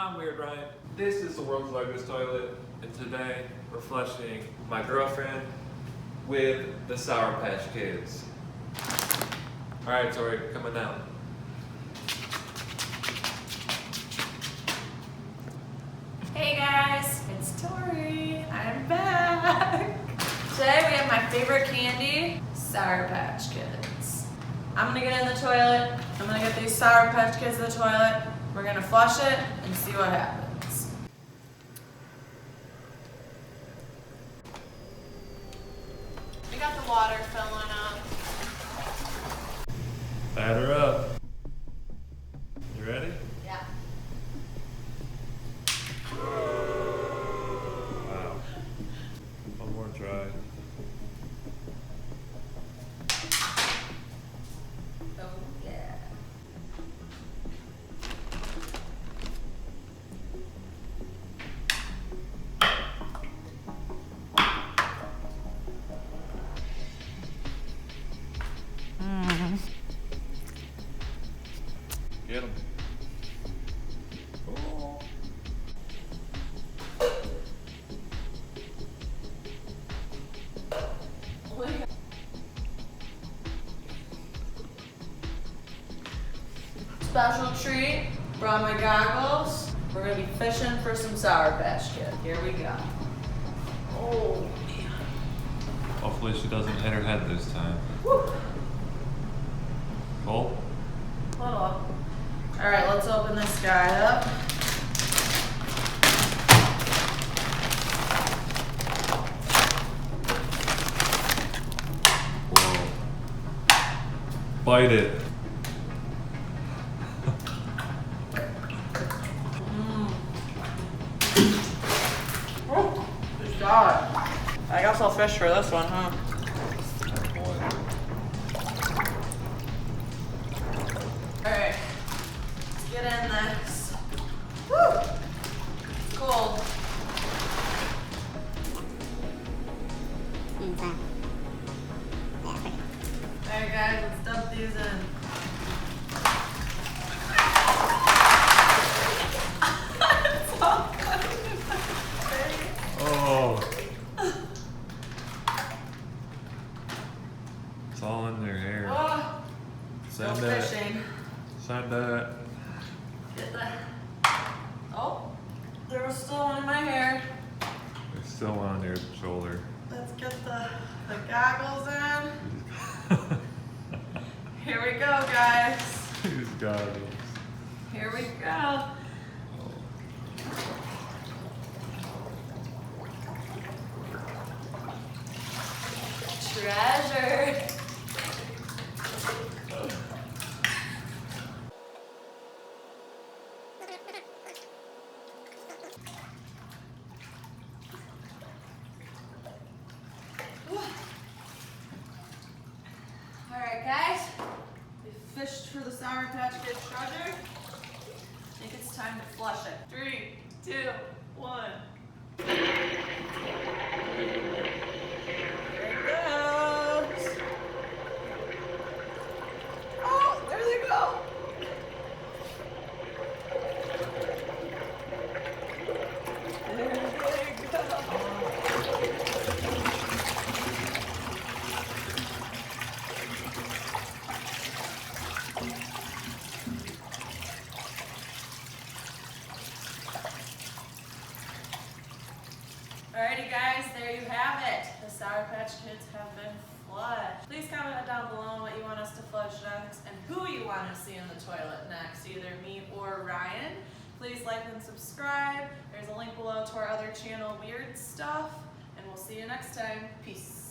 I'm Weird Ryan. This is the world's largest toilet, and today we're flushing my girlfriend with the Sour Patch Kids. Alright, Tori, coming down. Hey guys, it's Tori. I'm back. Today we have my favorite candy, Sour Patch Kids. I'm gonna get in the toilet. I'm gonna get these Sour Patch Kids in the toilet. We're gonna flush it and see what happens. We got the water filling up. Batter up. You ready? Yeah. Wow. One more try. Oh yeah. Get him. Oh. Special treat, brought my goggles. We're gonna be fishing for some Sour Patch Kid. Here we go. Oh man. Hopefully she doesn't hit her head this time. Woo. Full? Hold on. All right, let's open this guy up. Whoa. Bite it. Oh, good God. I guess I'll fish for this one, huh? Oh boy. All right, let's get in this. Woo! It's cold. All right, guys, let's dump these in. It's all good. Oh. It's all in their hair. Oh, still Send that. fishing. Send that. Get the. Oh, there was still one in my hair. There's still one on your shoulder. Let's get the goggles in. Here we go, guys. These goggles. Here we go. Treasure. All right, guys. We fished for the Sour Patch Kid treasure. I think it's time to flush it. 3, 2, 1. There it goes. Oh, there they go. There they go. Alrighty guys, there you have it. The Sour Patch Kids have been flushed. Please comment down below what you want us to flush next and who you want to see in the toilet next, either me or Ryan. Please like and subscribe. There's a link below to our other channel, Weird Stuff, and we'll see you next time. Peace.